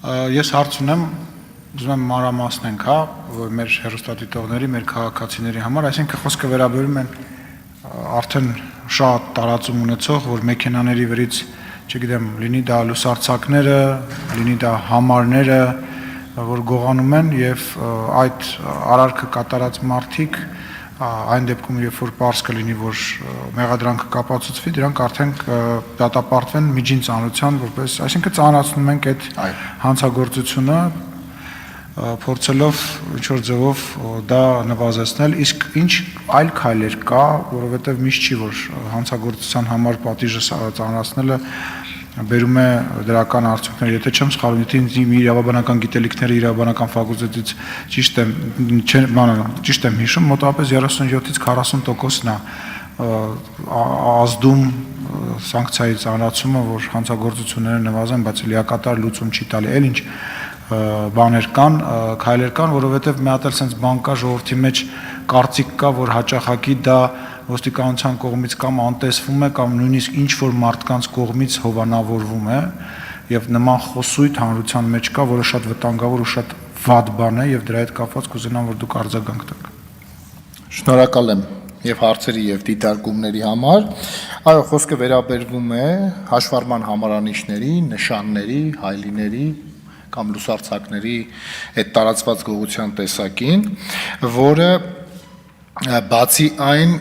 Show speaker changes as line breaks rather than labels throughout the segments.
Ես հարց ունեմ, ուզում եմ մանրամասնենք, որ մեր հեռուստադիտողների, մեր քաղաքացիների համար, այսինքն խոսքը վերաբերում են արդեն շատ տարածում ունեցող, որ մեքենաների վրից, չգիտեմ, լինի դա լուսարձակները, լինի դա համարները, որ գողանում են եւ այդ արարքը կատարած մարդիկ այն դեպքում, երբ որ պարզ կլինի, որ մեղադրանքը կապացուցվի, դրանք արդեն դատապարտվեն միջին ծանրության, որպես, այսինքն ծանրացնում ենք այդ հանցագործությունը, փորձելով ինչ-որ ձևով դա նվազեցնել, իսկ ինչ այլ քայլեր կա, որովհետև միշտ չի, որ հանցագործության համար պատիժը ծանրացնելը բերում է դրական արդյունքներ, եթե չեմ սխալվում, եթե ինձ իրավաբանական գիտելիքները իրավաբանական ֆակուլտետից ճիշտ եմ հիշում, մոտավորապես 37-ից 40%-ն է ազդում սանկցիայի ծանրացումը, որ հանցագործությունները նվազեն, բայց լիակատար լուծում չի տալի, էլ ինչ բաներ կան, քայլեր կան, որովհետև մի հատ էլ sense բան կա ժողովրդի մեջ կարծիք կա, որ հաճախակի դա ոստիկանության կողմից կամ անտեսվում է, կամ նույնիսկ ինչ-որ մարդկանց կողմից հովանավորվում է, եւ նման խոսույթ հանրության մեջ կա, որը շատ վտանգավոր ու շատ վատ բան է, եւ դրա հետ կապված կուզենամ, որ դուք արձագանք տաք։
Շնորհակալ եմ եւ հարցերի եւ դիտարկումների համար։ Այո, խոսքը վերաբերվում է հաշվառման համարանիշների, նշանների, հայլիների կամ լուսարձակների այդ տարածված գողության տեսակին, որը բացի այն,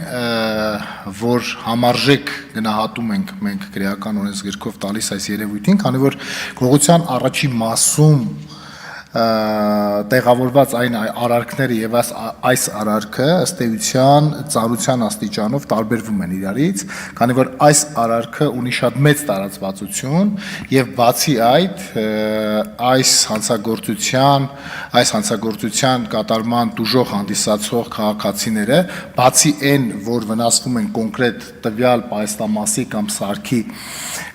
որ համարժեք գնահատում ենք մենք քրեական օրենսգրքով տալիս այս երևույթին, քանի որ գողության առաջին մասում տեղավորված այն արարքները եւ այս արարքը ըստ էության ծանրության աստիճանով տարբերվում են իրարից, քանի որ այս արարքը ունի շատ մեծ տարածվածություն եւ բացի այդ այս հանցագործության կատարման դուժող հանդիսացող քաղաքացիները, բացի այն, որ վնասվում են կոնկրետ տվյալ պայստամասի կամ սարքի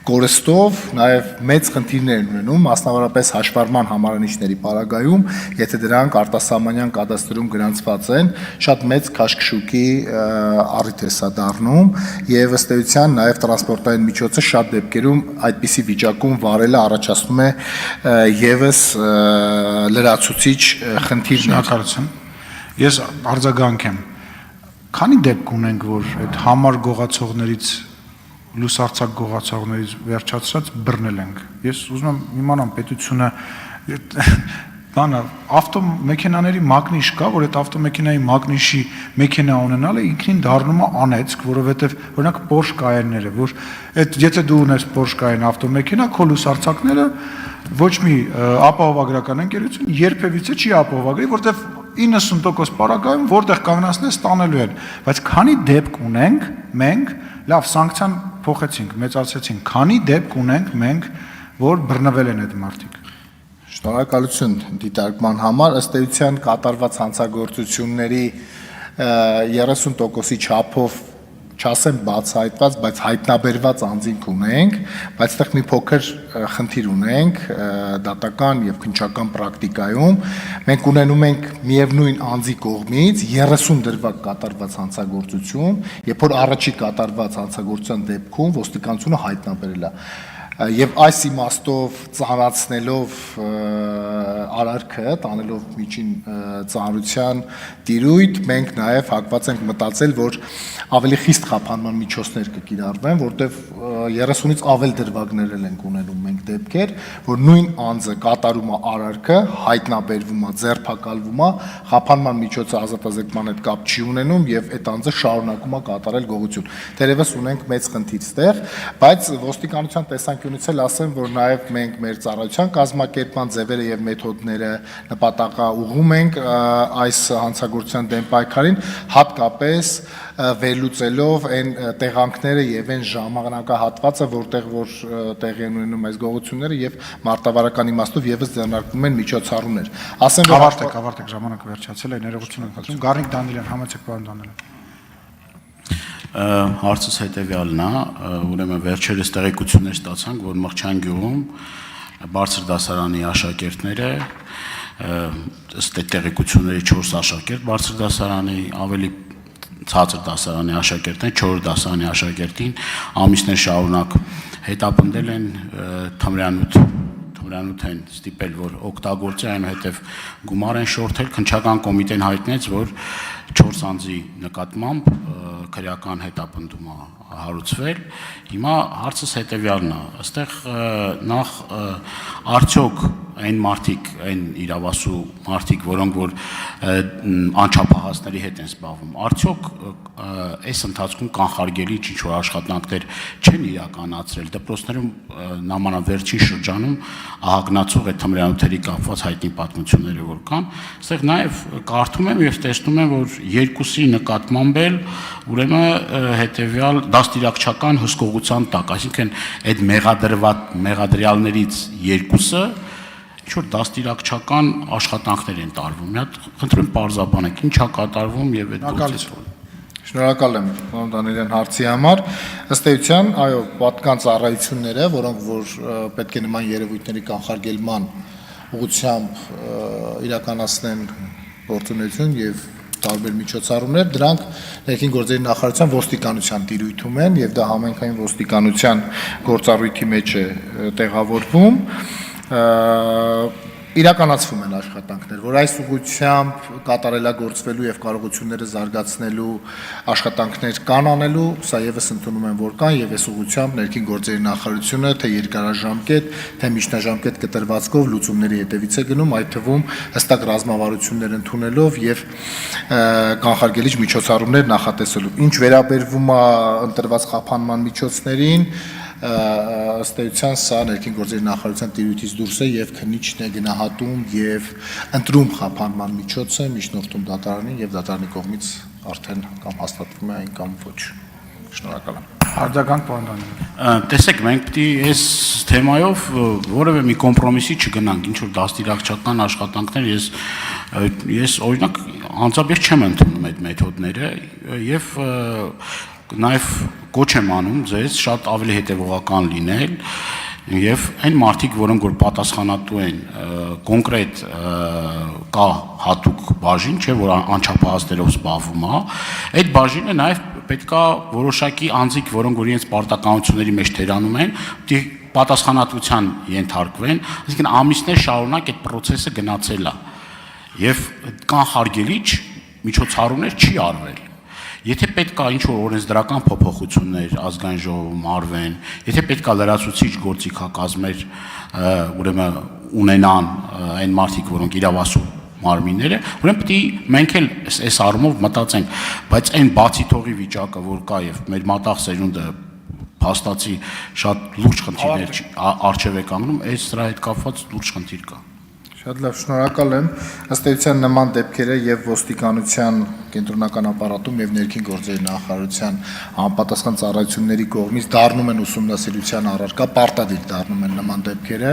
կորստով, նաև մեծ խնդիրներ ունենում, մասնավորապես հաշվառման համարանիշների պարագայում, եթե դրանք արտասահմանյան կադաստրում գրանցված են, շատ մեծ քաշքշուկի առիթ է սա դառնում եւ ըստ էության նաև տրանսպորտային միջոցը շատ դեպքերում այդպիսի վիճակում վարելը առաջացնում է եւս լրացուցիչ խնդիրներ։
Ես արձագանք եմ։ Քանի դեպք ունենք, որ այդ համար գողացողներից լուսարձակ գողացողներից վերջացրած բռնել ենք։ Ես ուզում եմ իմանամ պետությունը բանը ավտոմեքենաների մագնիշ կա, որ այդ ավտոմեքենայի մագնիշի մեքենա ունենալը ինքնին դառնում է անեծք, որովհետև օրինակ Porsche Cayenne-ները, որ այդ եթե դու ունես Porsche Cayenne ավտոմեքենա, քո լուսարձակները ոչ մի ապահովագրական ընկերություն երբևիցե չի ապահովագրի, որտեղ 90% պարագայում որտեղ կանգնացնես ստանելու են, բայց քանի դեպք ունենք մենք, լավ, սանկցիան փոխեցինք, մեծացրեցինք, քանի դեպք ունենք մենք, որ բռնվել են այդ մարդիկ։
Շնորհակալություն դիտարկման համար, ըստ էության կատարված հանցագործությունների 30%-ի չափով չասեմ բացահայտված, բայց հայտնաբերված անձինք ունենք, բայց այդտեղ մի փոքր խնդիր ունենք դատական եւ քննչական պրակտիկայում։ Մենք ունենում ենք միևնույն անձի կողմից 30 դրվագ կատարված հանցագործություն, երբ որ առաջի կատարված հանցագործության դեպքում ոստիկանությունը հայտնաբերել է։ Եվ այս իմաստով ծանրացնելով արարքը, տանելով միջին ծանրության տիրույթ, մենք նաև հակված ենք մտածել, որ ավելի խիստ խափանման միջոցներ կկիրառվեն, որտեղ 30-ից ավել դրվագներ ենք ունենում մենք դեպքեր, որ նույն անձը կատարում է արարքը, հայտնաբերվում է, ձերբակալվում է, խափանման միջոցը ազատազրկման հետ կապ չի ունենում եւ այդ անձը շարունակում է կատարել գողություն։ Թերևս ունենք մեծ խնդիր ստեղ, բայց ոստիկանության տեսանկյունից էլ ասեմ, որ նաև մենք մեր ծառայության կազմակերպման ձևերը եւ մեթոդները նպատակաուղղում ենք այս հանցագործության դեմ պայքարին, հատկապես վերլուծելով այն տեղանքները եւ այն ժամանակահատվածը, որտեղ որ տեղի են ունենում այս գողությունները եւ մարտավարական իմաստով եւս ձեռնարկվում են միջոցառումներ։ Ասեմ, որ
ավարտեք, ժամանակը վերջացել է, ներողություն եմ խնդրում։ Գառնիկ Դանիելյան, համեցեք պարոն Դանիելյան։
Հարցս հետևյալն է, ուրեմն վերջերս տեղեկություններ ստացանք, որ Մղչան գյուղում բարձր դասարանի աշակերտները ըստ տեղեկությունների 4 աշակերտ բարձր դասարանի ավելի ցածր դասարանի աշակերտներ 4 դասարանի աշակերտին ամիսներ շարունակ հետապնդել են թմրանյութ Թմրանութ են ստիպել, որ օգտագործի, այնուհետև գումար են շորթել, քննչական կոմիտեն հայտնեց, որ 4 անձի նկատմամբ քրեական հետապնդում է հարուցվել։ Հիմա հարցս հետևյալն է, այստեղ նախ արդյոք այն մարդիկ, այն իրավասու մարդիկ, որոնք որ անչափահասների հետ են զբաղվում, արդյոք այս ընթացքում կանխարգելիչ ինչ-որ աշխատանքներ չեն իրականացրել դպրոցներում նամանավերջին շրջանում ահագնացող այդ թմրանյութերի կապված հայտնի պատմությունները որ կան, այստեղ նաև կարդում եմ եւ տեսնում եմ, որ երկուսի նկատմամբ էլ ուրեմն հետեւյալ դաստիարակչական հսկողության տակ, այսինքն այդ մեղադրյալներից երկուսը ինչ-որ դաստիարակչական աշխատանքներ են տարվում։ Մի հատ խնդրեմ պարզաբանեք, ինչ է կատարվում եւ այդ գործը։
Շնորհակալ եմ պարոն Դանիելյան հարցի համար։ Ըստ էության, այո, պատկան ծառայությունները, որոնք որ պետք է նման երևույթների կանխարգելման ուղղությամբ իրականացնեն գործունեություն եւ տարբեր միջոցառումներ, դրանք ներքին գործերի նախարարության ոստիկանության տիրույթում են եւ դա համայնքային ոստիկանության գործառույթի մեջ է տեղավորվում։ Իրականացվում են աշխատանքներ, որ այս ուղղությամբ կատարելագործվելու եւ կարողությունները զարգացնելու աշխատանքներ կան անելու, սա եւս ընդունում եմ, որ կան եւ այս ուղղությամբ ներքին գործերի նախարարությունը թե երկարաժամկետ, թե միջնաժամկետ կտրվածքով լուծումների հետևից է գնում, այդ թվում հստակ ռազմավարություններ ընդունելով եւ կանխարգելիչ միջոցառումներ նախատեսելով։ Ինչ վերաբերվում է ընտրված խափանման միջոցներին, ըստ էության սա ներքին գործերի նախարարության տիրույթից դուրս է եւ քննիչն է գնահատում եւ ընտրում խափանման միջոցը միջնորդում դատարանին եւ դատարանի կողմից արդեն կամ հաստատվում է այն կամ ոչ։ Շնորհակալ եմ։
Արձագանք պարոն Դանիելյան։
Տեսեք, մենք պետք է այս թեմայով որևէ մի կոմպրոմիսի չգնանք, ինչ որ դաստիարակչական աշխատանքներ ես օրինակ անձամբ չեմ ընդունում այդ մեթոդները եւ նաև կոչ եմ անում ձեզ շատ ավելի հետևողական լինել եւ այն մարդիկ, որոնք որ պատասխանատու են կոնկրետ կա հատուկ բաժին, չէ, որ անչափահասներով զբաղվում է, այդ բաժինը նաև պետքա որոշակի անձիկ, որոնք որ իրենց պարտականությունների մեջ թերանում են, պետք է պատասխանատվության ենթարկվեն, այսինքն ամիսներ շարունակ այդ process-ը գնացել է եւ կանխարգելիչ միջոցառումներ չի արվել։ Եթե պետք է ինչ-որ օրենսդրական փոփոխություններ ազգային ժողովում արվեն, եթե պետք է լրացուցիչ գործիքակազմեր ուրեմն ունենան այն մարդիկ, որոնք իրավասու մարմինները, ուրեմն պետք է մենք էլ այս առումով մտածենք, բայց այն բացի թողի վիճակը, որ կա եւ մեր մտաղ սերունդը փաստացի շատ լուրջ խնդիրներ արժև է կանգնում, այս դրա հետ կապված լուրջ խնդիր կա։
Շատ լավ, շնորհակալ եմ։ Ըստ էության նման դեպքերը եւ ոստիկանության կենտրոնական ապարատում եւ ներքին գործերի նախարարության համապատասխան ծառայությունների կողմից դառնում են ուսումնասիրության առարկա, պարտադիր դառնում են նման դեպքերը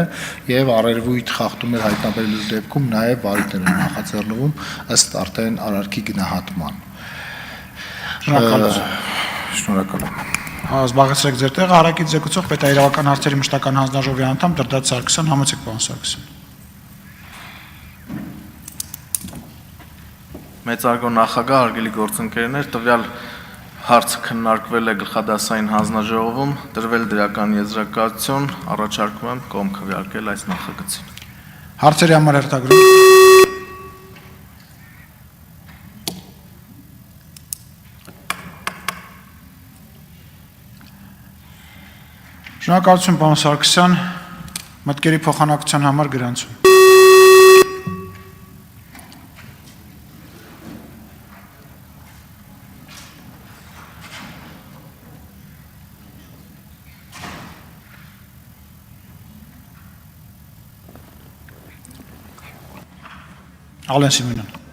եւ առերևույթ խախտումներ հայտնաբերելու դեպքում նաեւ վարույթներ են նախաձեռնվում ըստ արդեն արարքի գնահատման։ Շնորհակալ եմ։
Զբաղեցրեք ձեր տեղը, հարակից զեկուցող պետաիրավական հարցերի մշտական հանձնաժողովի անդամ Դրդաց Սարգսյան, համեցեք պարոն Սարգսյան։
Մեծարգո նախագահ, հարգելի գործընկերներ, տվյալ հարցը քննարկվել է գլխադասային հանձնաժողովում, տրվել դրական եզրակացություն, առաջարկում եմ կողմ քվեարկել այս նախագծին։
Հարցերի համար հերթագրում։ Շնորհակալություն պարոն Սարգսյան, մտքերի փոխանակության համար գրանցում։ Ալեն Սիմոնյան։